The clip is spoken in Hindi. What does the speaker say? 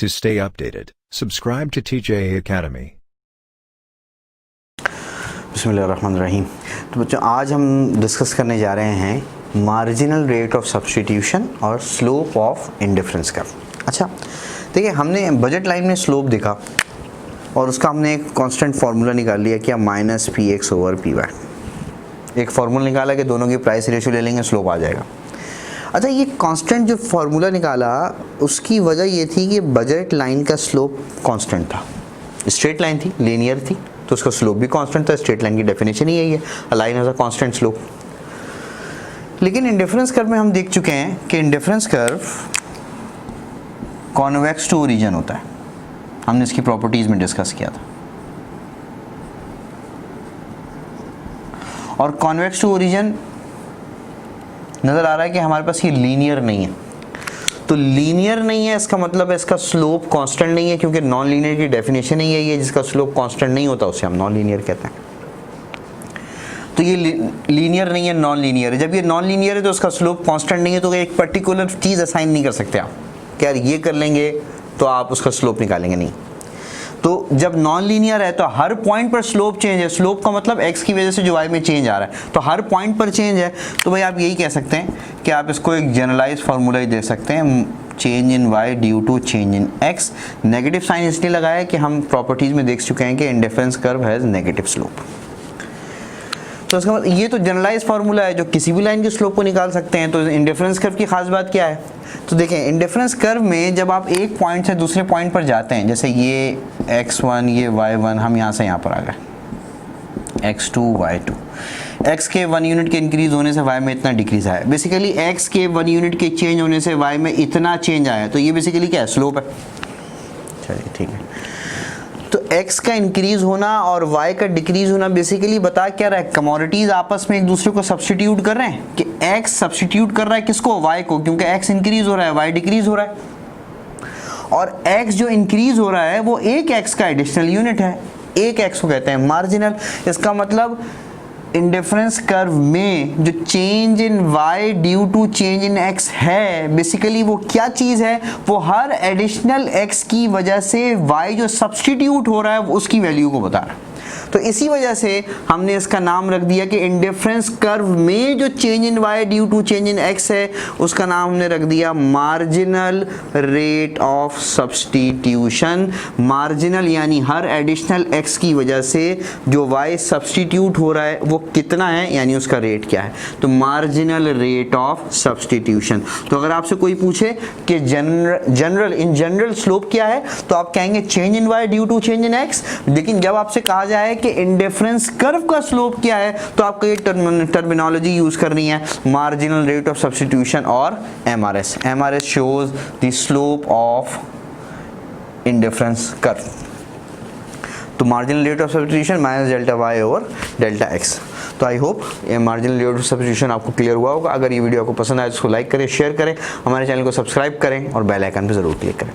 To stay updated, subscribe to TJA Academy. बिस्मिल्लाहिर्रहमानिर्रहीम। तो बच्चों आज हम डिस्कस करने जा रहे हैं मार्जिनल रेट ऑफ सब्स्टिट्यूशन और स्लोप ऑफ इंडिफरेंस कर्व। अच्छा देखिए, हमने बजट लाइन में स्लोप देखा और उसका हमने एक कांस्टेंट फार्मूला निकाल लिया क्या, minus P X over P Y. एक फार्मूला निकाला कि दोनों की प्राइस रेशियो ले लेंगे, स्लोप आ जाएगा। अच्छा, ये कांस्टेंट जो फार्मूला निकाला उसकी वजह ये थी कि बजट लाइन का स्लोप कांस्टेंट था, स्ट्रेट लाइन थी, लीनियर थी, तो उसका स्लोप भी कांस्टेंट था। स्ट्रेट लाइन की डेफिनेशन ही यही है, a line has a constant slope. लेकिन इंडिफरेंस कर्व में हम देख चुके हैं कि indifference curve convex to origin होता है। हमने इसकी प्रॉपर्टीज में डिस्कस किया था। और कॉन्वेक्स टू ओरिजिन नजर आ रहा है कि हमारे पास ये लीनियर नहीं है। तो लीनियर नहीं है, इसका मतलब है इसका स्लोप कांस्टेंट नहीं है, क्योंकि नॉन लीनियर की डेफिनेशन ही यही है, जिसका स्लोप कांस्टेंट नहीं होता उसे हम नॉन लीनियर कहते हैं। तो ये लीनियर नहीं है, नॉन लीनियर है। जब ये नॉन लीनियर है तो उसका स्लोप कांस्टेंट नहीं है, तो एक पर्टिकुलर चीज असाइन नहीं कर सकते आप कि यार ये कर लेंगे तो आप उसका स्लोप निकालेंगे, नहीं। तो जब नॉन लीनियर है तो हर पॉइंट पर स्लोप चेंज है। स्लोप का मतलब x की वजह से जो y में चेंज आ रहा है, तो हर पॉइंट पर चेंज है। तो भाई आप यही कह सकते हैं कि आप इसको एक जनरलाइज फार्मूला ही दे सकते हैं, change in y due to change in x। Negative sign इसलिए लगाया है कि हम प्रॉपर्टीज में देख चुके हैं कि indifference curve has negative slope. तो इसका मतलब ये तो जनरलाइज फार्मूला है जो किसी भी लाइन के स्लोप को निकाल सकते हैं। तो इंडिफरेंस कर्व की खास बात क्या है, तो देखें इंडिफरेंस कर्व में जब आप एक पॉइंट से दूसरे पॉइंट पर जाते हैं, जैसे ये x1 ये y1, हम यहाँ से यहाँ पर आ गए x2 y2, x के 1 यूनिट के इंक्रीज होने से y में इतना डिक्रीज आया। बेसिकली x के 1 यूनिट के चेंज होने से y में इतना चेंज आया, तो ये बेसिकली क्या है, स्लोप है। चलिए ठीक है। तो x का इंक्रीज होना और y का डिक्रीज होना बेसिकली बता क्या रहा है, कमोडिटीज आपस में एक दूसरे को सब्स्टिट्यूट कर रहे हैं कि x सब्स्टिट्यूट कर रहा है किसको, y को, क्योंकि x इंक्रीज हो रहा है, y डिक्रीज हो रहा है। और x जो इंक्रीज हो रहा है वो एक x का एडिशनल यूनिट है, एक x को कहते हैं मार्जिनल। इसका मतलब इंडिफरेंस कर्व में जो change in y due to change in x है, बेसिकली वो क्या चीज है, वो हर एडिशनल x की वजह से y जो सब्स्टिट्यूट हो रहा है उसकी वैल्यू को बता रहा है। तो इसी वजह से हमने इसका नाम रख दिया कि इंडिफरेंस कर्व में जो change in y due to change in x है उसका नाम हमने रख दिया marginal rate of substitution. Marginal यानी हर एडिशनल x की वजह से जो y सब्स्टिट्यूट हो रहा है वो कितना है, यानी उसका रेट क्या है। तो मार्जिनल रेट ऑफ सब्स्टिट्यूशन। तो अगर आपसे कोई पूछे कि जनरल स्लोप क्या है, तो आप कहेंगे change in y due to change in x। लेकिन जब आपसे कहा जाए कि इंडिफरेंस कर्व का स्लोप क्या है, तो आपको ये टर्मिनोलॉजी यूज करनी है, मार्जिनल रेट ऑफ सब्स्टिट्यूशन और MRS. MRS shows the slope of indifference curve. तो marginal rate of substitution minus delta y over delta x। तो आई होप ये मार्जिनल रेट ऑफ सब्स्टिट्यूशन आपको क्लियर हुआ होगा। अगर ये वीडियो आपको पसंद आए तो उसको लाइक करें, शेयर करें, हमारे चैनल को सब्सक्राइब करें और बेल आइकन पर जरूर क्लिक करें।